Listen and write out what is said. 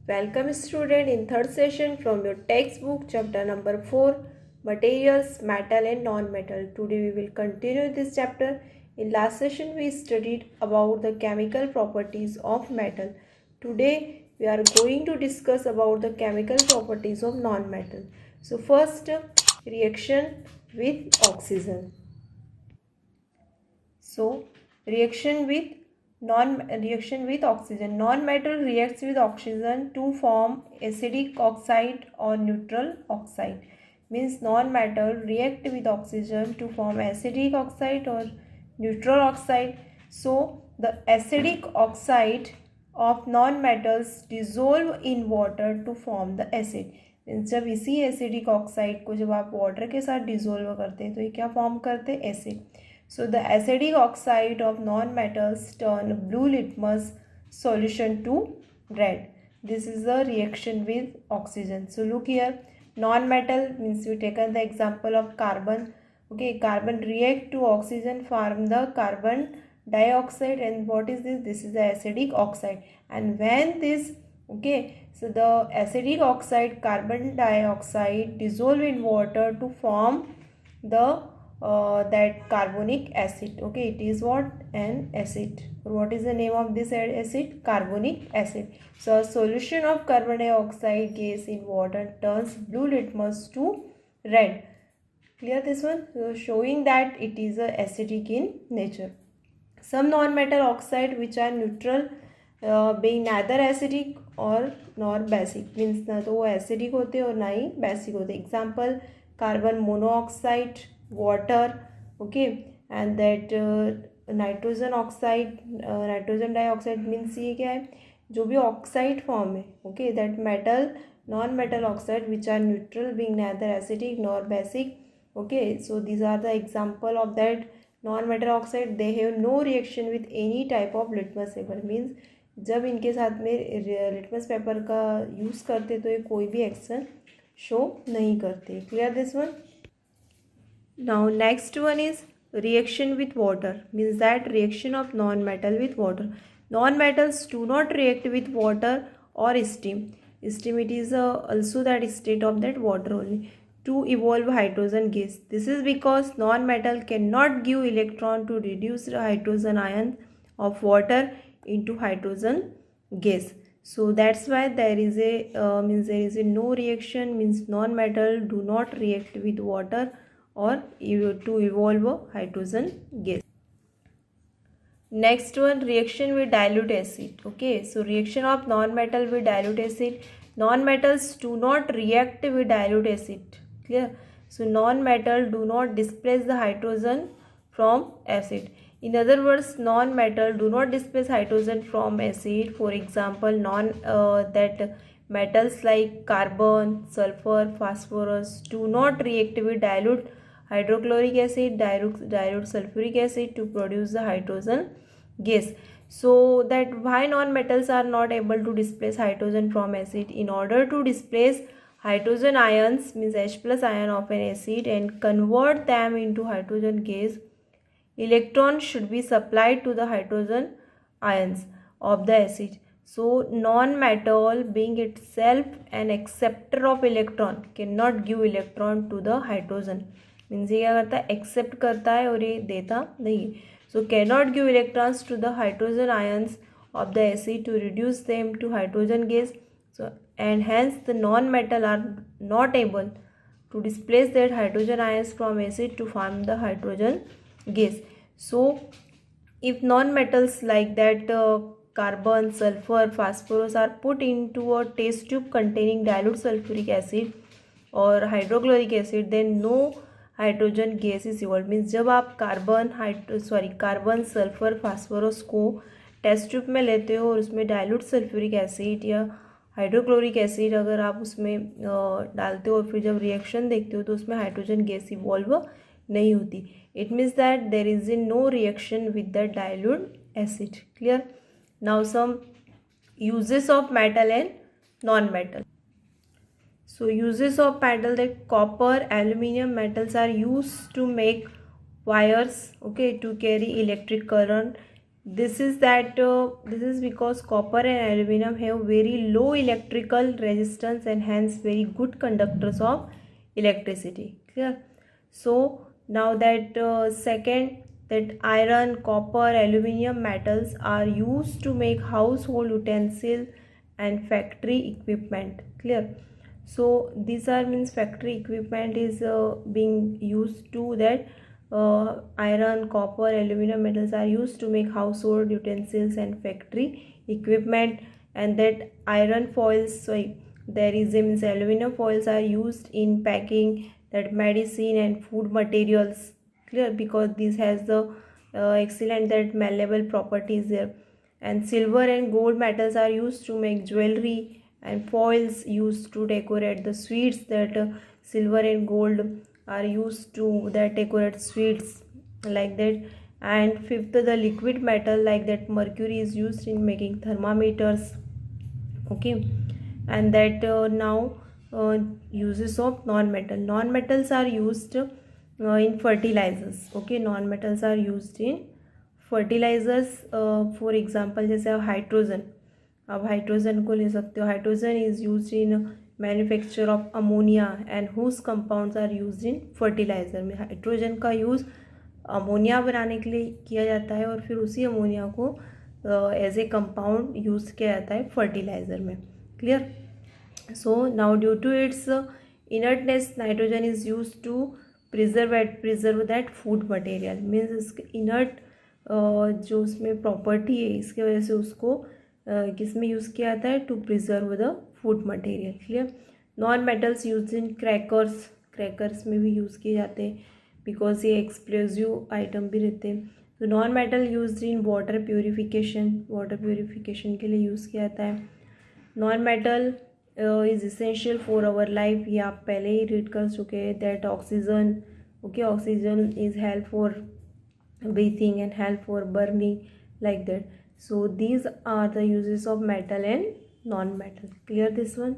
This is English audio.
Welcome student in third session from your textbook chapter number 4 materials metal and non-metal. Today we will continue this chapter. In last session we studied about the chemical properties of metal. Today we are going to discuss about the chemical properties of non-metal. So first reaction with oxygen. So reaction with oxygen. Non-metal reacts with oxygen to form acidic oxide or neutral oxide. Means non-metal react with oxygen to form acidic oxide or neutral oxide. So the acidic oxide of non-metals dissolve in water to form the acid. Means जब इसी acidic oxide को जब आप water के साथ dissolve करते हैं तो ये क्या फॉर्म करते हैं, acid. So the acidic oxide of non-metals turn blue litmus solution to red. This is the reaction with oxygen. So look here, non-metal means we taken the example of carbon. Okay, carbon react to oxygen, form the carbon dioxide, and what is this? This is the acidic oxide. And when this, okay, so the acidic oxide, carbon dioxide dissolve in water to form the that carbonic acid. Okay, it is what? An acid. What is the name of this acid? Carbonic acid. So a solution of carbon dioxide gas in water turns blue litmus to red. Clear this one? So showing that it is acidic in nature. Some non-metal oxide which are neutral, being neither acidic or nor basic, means ना तो वो acidic होते और ना ही basic होते. Example, carbon monoxide, water, okay, and that nitrogen oxide, nitrogen dioxide means ये क्या है, जो भी oxide form है, okay, that metal, non-metal oxide which are neutral, being neither acidic nor basic. Okay, so these are the example of that non-metal oxide. They have no reaction with any type of litmus paper. Means जब इनके साथ में litmus paper का use करते तो ये कोई भी एक्शन शो नहीं करते. Clear this one? Now next one is reaction with water, means that reaction of non-metal with water. Non-metals do not react with water or steam. Steam, it is also that state of that water only, to evolve hydrogen gas. This is because non-metal cannot give electron to reduce the hydrogen ion of water into hydrogen gas. So that's why there is a means there is a no reaction, means non-metal do not react with water or to evolve a hydrogen gas. Next one, reaction with dilute acid. Okay, so reaction of non-metal with dilute acid. Non-metals do not react with dilute acid. Clear? So non-metal do not displace the hydrogen from acid. In other words, non-metal do not displace hydrogen from acid. For example, that metals like carbon, sulfur, phosphorus do not react with dilute hydrochloric acid, dilute sulfuric acid to produce the hydrogen gas. So that why non-metals are not able to displace hydrogen from acid? In order to displace hydrogen ions, means H plus ion of an acid, and convert them into hydrogen gas, electron should be supplied to the hydrogen ions of the acid. So non-metal, being itself an acceptor of electron, cannot give electron to the hydrogen. Means ये क्या करता है, accept करता है और ये देता नहीं है. So cannot give electrons to the hydrogen ions of the acid to reduce them to hydrogen gas. So and hence the non metal are not able to displace that hydrogen ions from acid to form the hydrogen gas. So if non-metals like that carbon, sulfur, phosphorus are put into a test tube containing dilute sulfuric acid or hydrochloric acid, then no hydrogen gas is evolve. Means जब आप carbon sulphur phosphorus को test tube में लेते हो और उसमें dilute sulphuric acid या hydrochloric acid अगर आप उसमें डालते हो और फिर जब रिएक्शन देखते हो तो उसमें हाइड्रोजन गैस इवॉल्व नहीं होती. It means that there is a no reaction with the dilute acid. Clear? Now some uses of metal and non metal. So uses of metal, that copper, aluminum metals are used to make wires, okay, to carry electric current. this is because copper and aluminum have very low electrical resistance and hence very good conductors of electricity. Clear? So now that second, that iron, copper, aluminum metals are used to make household utensil and factory equipment. Clear? So these are means factory equipment is being used to that iron, copper, aluminum metals are used to make household utensils and factory equipment. And that iron foils, sorry, there is a means aluminum foils are used in packing that medicine and food materials. Clear? Because this has the excellent that malleable properties there. And silver and gold metals are used to make jewelry, and foils used to decorate the sweets, that silver and gold are used to that decorate sweets like that. And fifth, the liquid metal like that mercury is used in making thermometers. Okay. And that now uses of non-metals are used in fertilizers. Okay, non-metals are used in fertilizers. For example जैसे आप hydrogen, आप hydrogen को ले सकते हो. Hydrogen is used in manufacture of ammonia and whose compounds are used in fertilizer. में hydrogen का use ammonia बनाने के लिए किया जाता है और फिर उसी अमोनिया को एज ए कंपाउंड यूज़ किया जाता है फर्टिलाइज़र में. Clear? So now due to its inertness nitrogen is use to preserve that food material. Means इसके इनर्ट जो उसमें प्रॉपर्टी है इसके वजह से उसको किस में यूज़ किया जाता है? To preserve the food material. Clear? Non metals use in crackers में भी यूज़ किए जाते हैं बिकॉज ये एक्सप्लोजिव आइटम भी रहते हैं. तो non metal use in water purification के लिए यूज़ किया जाता है. Non metal is essential for our life. ये आप पहले ही रीड कर चुके हैं. That oxygen, okay, oxygen is help for breathing and help for burning like that. So these are the uses of metal and non-metal. Clear this one?